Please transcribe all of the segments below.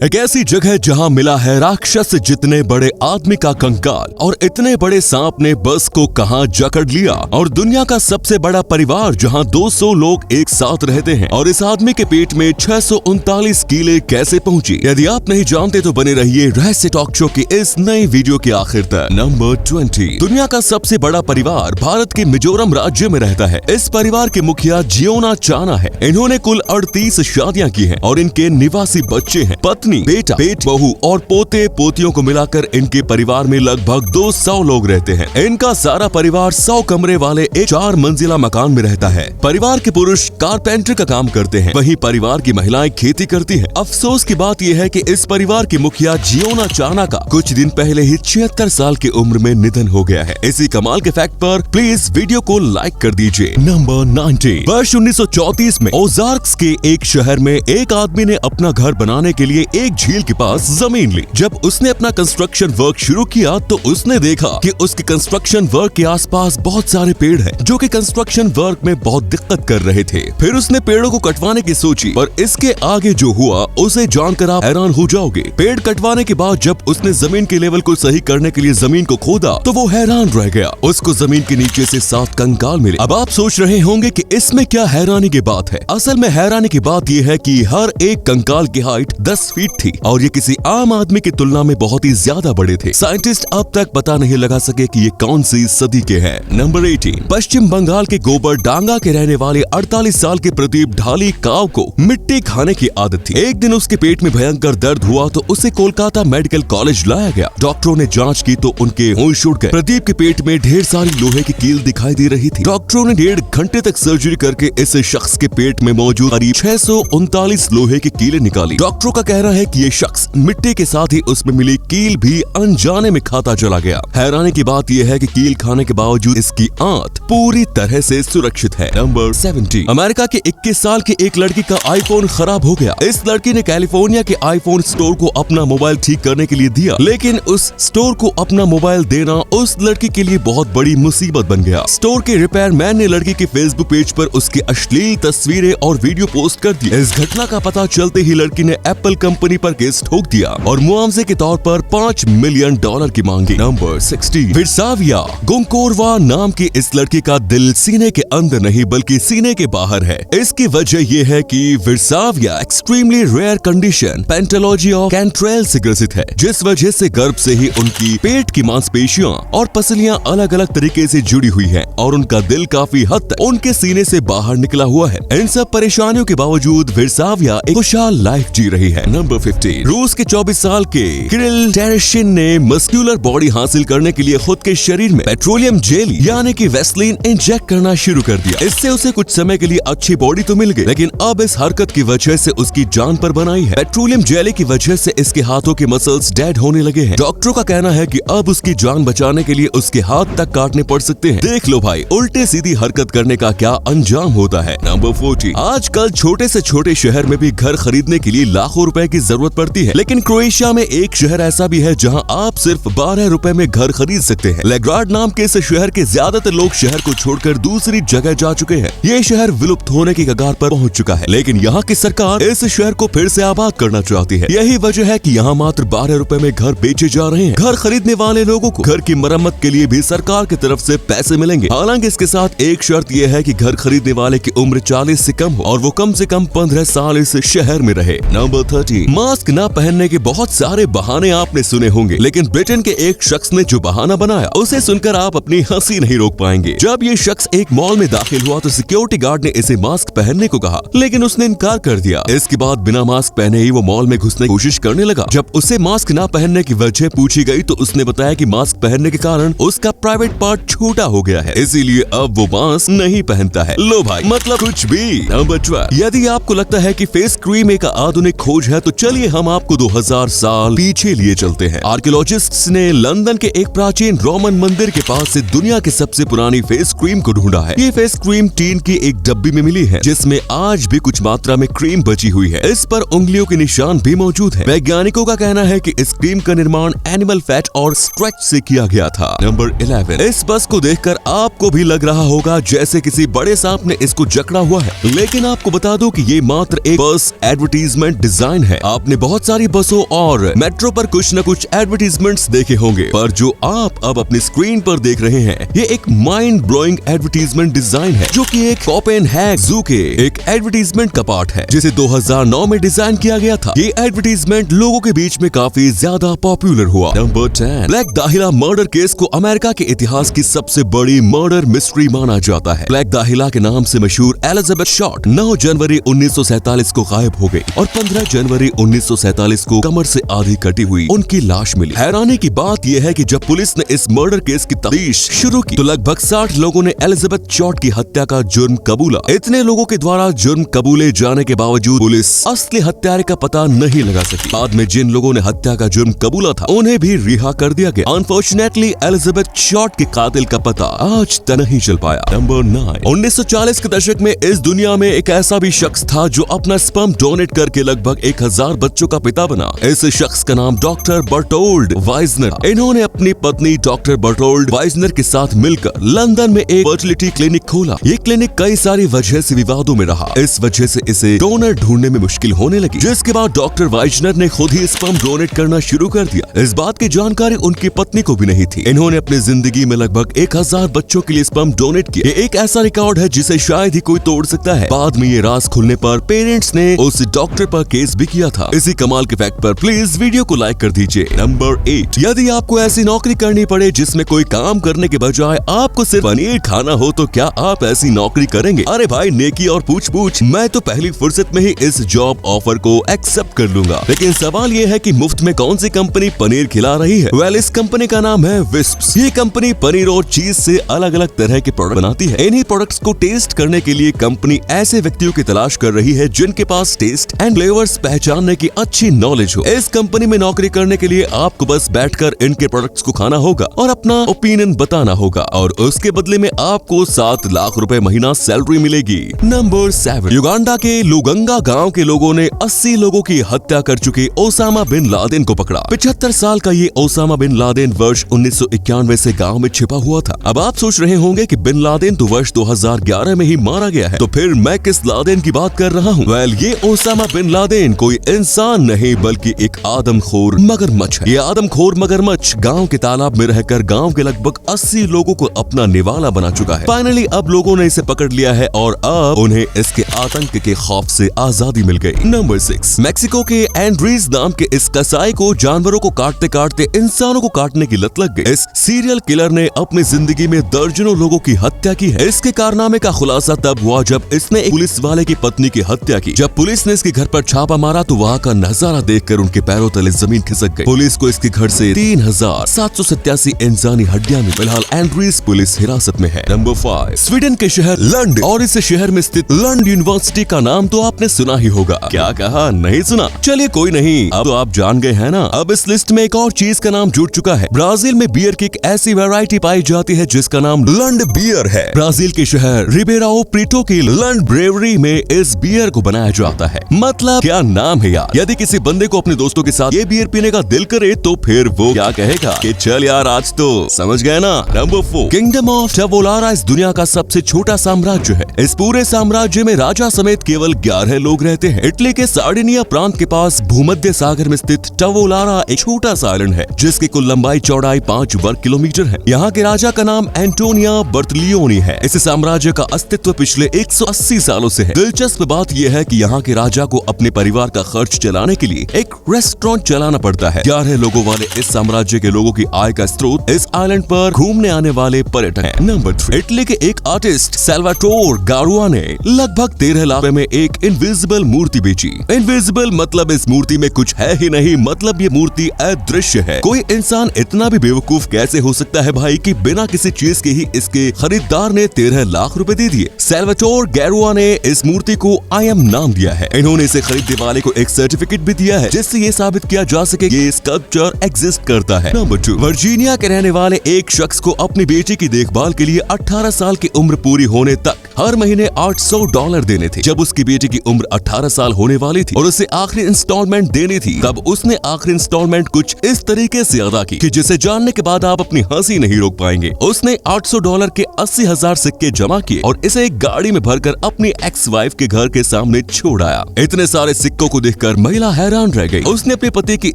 एक ऐसी जगह जहां मिला है राक्षस जितने बड़े आदमी का कंकाल और इतने बड़े सांप ने बस को कहां जकड़ लिया, और दुनिया का सबसे बड़ा परिवार जहां 200 लोग एक साथ रहते हैं, और इस आदमी के पेट में 639 कीले कैसे पहुंची। यदि आप नहीं जानते तो बने रहिए रहस्य टॉक शो की इस नई वीडियो के आखिर तक। नंबर 20। दुनिया का सबसे बड़ा परिवार भारत के मिजोरम राज्य में रहता है। इस परिवार के मुखिया जियोना चाना है। इन्होंने कुल 38 शादियां की हैं और इनके निवासी बच्चे हैं। पत्नी, बेटा, बेट, बहू और पोते पोतियों को मिलाकर इनके परिवार में लगभग 200 लोग रहते हैं। इनका सारा परिवार 100 कमरे वाले एक 4 मंजिला मकान में रहता है। परिवार के पुरुष कारपेंटर का काम करते हैं, वहीं परिवार की महिलाएं खेती करती हैं। अफसोस की बात यह है कि इस परिवार के मुखिया जियोना चाना का कुछ दिन पहले ही 76 साल की उम्र में निधन हो गया है। इसी कमाल के फैक्ट पर प्लीज वीडियो को लाइक कर दीजिए। नंबर 19। वर्ष 1934 में ओजार्क्स के एक शहर में एक आदमी ने अपना घर बनाने के लिए एक झील के पास जमीन ली। जब उसने अपना कंस्ट्रक्शन वर्क शुरू किया तो उसने देखा कि उसके कंस्ट्रक्शन वर्क के आसपास बहुत सारे पेड़ हैं, जो कि कंस्ट्रक्शन वर्क में बहुत दिक्कत कर रहे थे। फिर उसने पेड़ों को कटवाने की सोची, पर इसके आगे जो हुआ उसे जानकर आप हैरान हो जाओगे। पेड़ कटवाने के बाद जब उसने जमीन के लेवल को सही करने के लिए जमीन को खोदा तो वो हैरान रह गया। उसको जमीन के नीचे से 7 कंकाल मिले। अब आप सोच रहे होंगे कि इसमें क्या हैरानी की बात है। असल में हैरानी की बात यह है कि हर एक कंकाल की हाइट 10 फीट थी और ये किसी आम आदमी की तुलना में बहुत ही ज्यादा बड़े थे। साइंटिस्ट अब तक पता नहीं लगा सके कि ये कौन सी सदी के हैं। नंबर 18। पश्चिम बंगाल के गोबर डांगा के रहने वाले 48 साल के प्रदीप ढाली काव को मिट्टी खाने की आदत थी। एक दिन उसके पेट में भयंकर दर्द हुआ तो उसे कोलकाता मेडिकल कॉलेज लाया गया। डॉक्टरों ने जांच की तो उनके होश उड़ गए। प्रदीप के पेट में ढेर सारी लोहे की कील दिखाई दे रही थी। डॉक्टरों ने 1.5 घंटे तक सर्जरी करके इस शख्स के पेट में मौजूद करीब 639 लोहे की कीलें निकाली। डॉक्टरों का कहना है कि ये शख्स मिट्टी के साथ ही उसमें मिली कील भी अनजाने में खाता चला गया। हैरानी की बात यह है कि कील खाने के बावजूद इसकी आंत पूरी तरह से सुरक्षित है। नंबर 17। अमेरिका के 21 साल की एक लड़की का आईफोन खराब हो गया। इस लड़की ने कैलिफोर्निया के आईफोन स्टोर को अपना मोबाइल ठीक करने के लिए दिया, लेकिन उस स्टोर को अपना मोबाइल देना उस लड़की के लिए बहुत बड़ी मुसीबत बन गया। स्टोर के रिपेयर मैन ने लड़की के फेसबुक पेज पर उसकी अश्लील तस्वीरें और वीडियो पोस्ट कर दी। इस घटना का पता चलते ही लड़की ने एप्पल कंपनी पर केस ठोक दिया और मुआवजे के तौर पर $5 मिलियन की मांगी। नंबर 16। विरसाविया गोंकोरवा नाम की इस लड़की का दिल सीने के अंदर नहीं बल्कि सीने के बाहर है। इसकी वजह यह है कि विरसाविया एक्सट्रीमली रेयर कंडीशन पेंटोलॉजी ऑफ कैंट्रेल से ग्रसित है, जिस वजह से गर्भ से ही उनकी पेट की मांसपेशियां और पसलियां अलग अलग तरीके से जुड़ी हुई हैं और उनका दिल काफी हद तक उनके सीने से बाहर निकला हुआ है। इन सब परेशानियों के बावजूद विरसाविया एक खुशहाल लाइफ जी रही है। नंबर 15। रूस के 24 साल के किरिल टेरेशिन ने मस्कुलर बॉडी हासिल करने के लिए खुद के शरीर में पेट्रोलियम जेली यानी कि वेस्लिन इंजेक्ट करना शुरू कर दिया। इससे उसे कुछ समय के लिए अच्छी बॉडी तो मिल गई, लेकिन अब इस हरकत की वजह से उसकी जान पर बनाई है। पेट्रोलियम जेली की वजह से इसके हाथों के मसल्स डेड होने लगे हैं। डॉक्टरों का कहना है कि अब उसकी जान बचाने के लिए उसके हाथ तक काटने पड़ सकते हैं। देख लो भाई, उल्टे सीधी हरकत करने का क्या अंजाम होता है। नंबर 14। आजकल छोटे से छोटे शहर में भी घर खरीदने के लिए लाखों रुपए की जरूरत पड़ती है, लेकिन क्रोएशिया में एक शहर ऐसा भी है जहां आप सिर्फ 12 रुपए में घर खरीद सकते हैं। लेग्राड नाम के इस शहर के ज्यादातर लोग शहर को छोड़कर दूसरी जगह जा चुके हैं। ये शहर विलुप्त होने की कगार पर पहुंच चुका है, लेकिन यहाँ की सरकार इस शहर को फिर से आबाद करना चाहती है। यही वजह है कि यहाँ मात्र 12 रुपए में घर बेचे जा रहे हैं। घर खरीदने वाले लोगों को घर की मरम्मत के लिए भी सरकार की तरफ से पैसे मिलेंगे। हालांकि इसके साथ एक शर्त यह है कि घर खरीदने वाले की उम्र 40 से कम हो और वो कम से कम 15 साल इस शहर में रहे। नंबर 13। मास्क न पहनने के बहुत सारे बहाने आपने सुने होंगे, लेकिन ब्रिटेन के एक शख्स ने जो बहाना बनाया उसे सुनकर आप अपनी हंसी नहीं रोक पाएंगे। जब ये शख्स एक मॉल में दाखिल हुआ तो सिक्योरिटी गार्ड ने इसे मास्क पहनने को कहा, लेकिन उसने इनकार कर दिया। इसके बाद बिना मास्क पहने ही वो मॉल में घुसने की कोशिश करने लगा। जब उसे मास्क न पहनने की वजह पूछी गई तो उसने बताया कि मास्क पहनने के कारण उसका प्राइवेट पार्ट छोटा हो गया है, इसीलिए अब वो मास्क नहीं पहनता है। लो भाई, मतलब कुछ भी। नंबर 12। यदि आपको लगता है कि फेस क्रीम एक आधुनिक खोज है तो चलिए हम आपको 2000 साल पीछे लिए चलते हैं। आर्कियोलॉजिस्ट्स ने लंदन के एक प्राचीन रोमन मंदिर के पास से दुनिया की सबसे पुरानी फेस क्रीम को ढूंढा है। ये फेस क्रीम टीन की एक डब्बी में मिली है, जिसमें आज भी कुछ मात्रा में क्रीम बची हुई है। इस पर उंगलियों के निशान भी मौजूद है। वैज्ञानिकों का कहना है कि इस क्रीम का निर्माण एनिमल फैट और स्ट्रेच से किया गया था। नंबर 11। इस बस को देखकर आपको भी लग रहा होगा जैसे किसी बड़े सांप ने इसको जकड़ा हुआ है, लेकिन आपको बता दूं कि ये मात्र एक बस एडवर्टीजमेंट डिजाइन है। आपने बहुत सारी बसों और मेट्रो पर कुछ न कुछ एडवर्टीजमेंट्स देखे होंगे, पर जो आप अब अपनी स्क्रीन पर देख रहे हैं ये एक माइंड ब्लोइंग एडवर्टीजमेंट डिजाइन है, जो कि एक कोपेनहेगन जू के एक एडवर्टीजमेंट का पार्ट है, जिसे 2009 में डिजाइन किया गया था। ये एडवर्टीजमेंट लोगों के बीच में काफी ज्यादा पॉपुलर हुआ। नंबर 10, ब्लैक दाहिला मर्डर केस को अमेरिका के इतिहास की सबसे बड़ी मर्डर मिस्ट्री माना जाता है। ब्लैक दाहिला के नाम से मशहूर एलिजाबेथ शॉर्ट 9 जनवरी 1947 को गायब हो गई और 15 जनवरी 1947 को कमर से आधी कटी हुई उनकी लाश मिली। हैरानी की बात यह है कि जब पुलिस ने इस मर्डर केस की तफ्तीश शुरू की तो लगभग 60 लोगों ने एलिजाबेथ शॉर्ट की हत्या का जुर्म कबूला। इतने लोगों के द्वारा जुर्म कबूले जाने के बावजूद पुलिस असली हत्यारे का पता नहीं लगा सकी। बाद में जिन लोगों ने हत्या का जुर्म कबूला था उन्हें भी रिहा कर दिया गया। अनफॉर्चुनेटली एलिजाबेथ शॉर्ट के कातिल का पता आज तक नहीं चल पाया। नंबर 9, 1940 के दशक में इस दुनिया में एक ऐसा भी शख्स था जो अपना स्पर्म डोनेट करके लगभग 1000 बच्चों का पिता बना। इस शख्स का नाम डॉक्टर बर्टोल्ड वाइजनर। इन्होंने अपनी पत्नी डॉक्टर बर्टोल्ड वाइजनर के साथ मिलकर लंदन में एक फर्टिलिटी क्लिनिक खोला। ये क्लिनिक कई सारी वजह से विवादों में रहा। इस वजह से इसे डोनर ढूंढने में मुश्किल होने लगी, जिसके बाद डॉक्टर वाइजनर ने खुद ही स्पर्म डोनेट करना शुरू कर दिया। इस बात की जानकारी उनकी पत्नी को भी नहीं थी। इन्होंने अपनी जिंदगी में लगभग 1000 बच्चों के लिए स्पर्म डोनेट किए। ये एक ऐसा रिकॉर्ड है जिसे शायद ही कोई तोड़ सकता है। बाद में ये राज खुलने पर पेरेंट्स ने उस डॉक्टर पर केस भी किया था। इसी कमाल के फैक्ट पर प्लीज वीडियो को लाइक कर दीजिए। नंबर 8, यदि आपको ऐसी नौकरी करनी पड़े जिसमें कोई काम करने के बजाय आपको सिर्फ पनीर खाना हो तो क्या आप ऐसी नौकरी करेंगे? अरे भाई नेकी और पूछ मैं तो पहली फुर्सत में ही इस जॉब ऑफर को एक्सेप्ट कर लूंगा। लेकिन सवाल ये है कि मुफ्त में कौन सी कंपनी पनीर खिला रही है? वेल, इस कंपनी का नाम है विस्प्स। ये कंपनी पनीर और चीज से अलग अलग तरह के प्रोडक्ट बनाती है। इन्हीं प्रोडक्ट्स को टेस्ट करने के लिए कंपनी ऐसे व्यक्तियों की तलाश कर रही है जिनके पास टेस्ट एंड फ्लेवर्स पहचानने की अच्छी नॉलेज हो। इस कंपनी में नौकरी करने के लिए आपको बस बैठकर इनके प्रोडक्ट्स को खाना होगा और अपना ओपिनियन बताना होगा और उसके बदले में आपको 7 लाख रुपए महीना सैलरी मिलेगी। नंबर 7, युगांडा के लुगंगा गांव के लोगों ने 80 लोगों की हत्या कर चुके ओसामा बिन लादेन को पकड़ा। 75 साल का ये ओसामा बिन लादेन वर्ष 1991 से गांव में छिपा हुआ था। अब आप सोच रहे होंगे कि बिन लादेन तो वर्ष 2011 में ही मारा गया है, तो फिर मैं किस लादेन की बात कर रहा हूँ? वेल, ये ओसामा बिन लादेन कोई इंसान नहीं बल्कि एक आदमखोर मगरमच्छ है। ये आदमखोर मगरमच्छ गांव के तालाब में रहकर गांव के लगभग 80 लोगों को अपना निवाला बना चुका है। फाइनली अब लोगों ने इसे पकड़ लिया है और अब उन्हें इसके आतंक के खौफ से आजादी मिल गई। नंबर 6, मैक्सिको के एंड्रीज नाम के इस कसाई को जानवरों को काटते काटते इंसानों को काटने की लत लग गई। इस सीरियल किलर ने अपनी जिंदगी में दर्जनों लोगों की हत्या की है। इसके कारनामे का खुलासा तब हुआ जब इसने एक पुलिस वाले की पत्नी की हत्या की। जब पुलिस ने इसके घर पर छापा मारा तो वहाँ का नजारा देखकर उनके पैरों तले जमीन खिसक गई। पुलिस को इसके घर से 3787 इंसानी हड्डियां मिली। फिलहाल एंड्रीज पुलिस हिरासत में है। नंबर 5, स्वीडन के शहर लंड और इस शहर में स्थित लंड यूनिवर्सिटी का नाम तो आपने सुना ही होगा। क्या कहा? नहीं सुना? चलिए कोई नहीं, अब तो आप जान गए हैं ना। अब इस लिस्ट में एक और चीज का नाम जुड़ चुका है। ब्राजील में बियर की एक ऐसी वैरायटी पाई जाती है जिसका नाम लंड बियर है। ब्राजील के शहर रिबेराओ प्रीटो की लंड ब्रेवरी में इस बियर को बनाया जाता है। मतलब क्या नाम है यार। यदि किसी बंदे को अपने दोस्तों के साथ ये बियर पीने का दिल करे तो फिर वो क्या कहेगा कि चल यार आज तो, समझ गए ना। नंबर 4, किंगडम ऑफ टवोलारा इस दुनिया का सबसे छोटा साम्राज्य है। इस पूरे साम्राज्य में राजा समेत केवल 11 लोग रहते हैं। इटली के सार्डिनिया प्रांत के पास भूमध्य सागर में स्थित टवोलारा एक छोटा सा आइलैंड है जिसकी कुल लंबाई चौड़ाई 5 वर्ग किलोमीटर है। यहाँ के राजा का नाम एंटोनिया बर्तलियोनी है। इस साम्राज्य का अस्तित्व पिछले 180 सालों से है। दिलचस्प बात यह है कि यहाँ के राजा को अपने परिवार का खर्च चलाने के लिए एक रेस्टोरेंट चलाना पड़ता है। 11 लोगों वाले इस साम्राज्य के लोगों की आय का स्रोत इस आइलैंड पर घूमने आने वाले पर्यटक हैं। नंबर 3, इटली के एक आर्टिस्ट सैल्वाटोर गारुआ ने लगभग 13 लाख में एक इनविजिबल मूर्ति बेची। इनविजिबल मतलब इस मूर्ति में कुछ है ही नहीं, मतलब ये मूर्ति अदृश्य है। कोई इंसान इतना भी बेवकूफ कैसे हो सकता है भाई कि बिना किसी चीज के ही इसके खरीदार ने 13 लाख रुपए दे दिए। सैल्वाटोर गारुआ ने इस मूर्ति को आई एम नाम दिया है। इन्होंने इसे खरीदने वाले को एक सर्टिफिकेट भी दिया है जिससे ये साबित किया जा सके ये स्कल्पचर एग्जिस्ट करता है। नंबर 2, वर्जीनिया के रहने वाले एक शख्स को अपनी बेटी की देखभाल के लिए 18 साल की उम्र पूरी होने तक हर महीने $800 देने थे। जब उसकी बेटी की उम्र 18 साल होने वाली थी और उसे आखिरी इंस्टॉलमेंट देनी थी तब उसने आखिरी इंस्टॉलमेंट कुछ इस तरीके से अदा की कि जिसे जानने के बाद आप अपनी हंसी नहीं रोक पाएंगे। उसने $800 के 80,000 सिक्के जमा किए और इसे एक गाड़ी में भरकर अपनी एक्स वाइफ के घर के सामने छोड़ आया। इतने सारे सिक्कों को देखकर देखकर महिला हैरान रह गई। उसने अपने पति की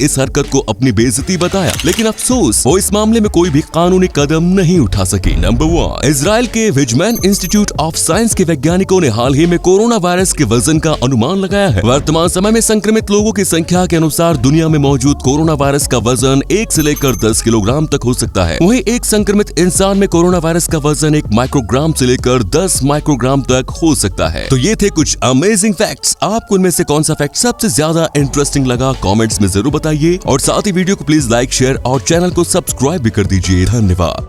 इस हरकत को अपनी बेइज्जती बताया, लेकिन अफसोस वो इस मामले में कोई भी कानूनी कदम नहीं उठा सकी। नंबर 1, इजराइल के विजमैन इंस्टीट्यूट ऑफ साइंस के वैज्ञानिकों ने हाल ही में कोरोना वायरस के वजन का अनुमान लगाया है। वर्तमान समय में संक्रमित लोगों की संख्या के अनुसार दुनिया में मौजूद कोरोना वायरस का वजन 1 से लेकर 10 किलोग्राम तक हो सकता है। वहीं एक संक्रमित इंसान में कोरोना वायरस का वजन 1 माइक्रोग्राम से लेकर 10 माइक्रोग्राम तक हो सकता है। तो ये थे कुछ अमेजिंग फैक्ट्स। आपको इनमें से कौन सा फैक्ट सबसे ज्यादा इंटरेस्टिंग लगा, कमेंट्स में जरूर बताइए और साथ ही वीडियो को प्लीज लाइक, शेयर और चैनल को सब्सक्राइब भी कर दीजिए। धन्यवाद।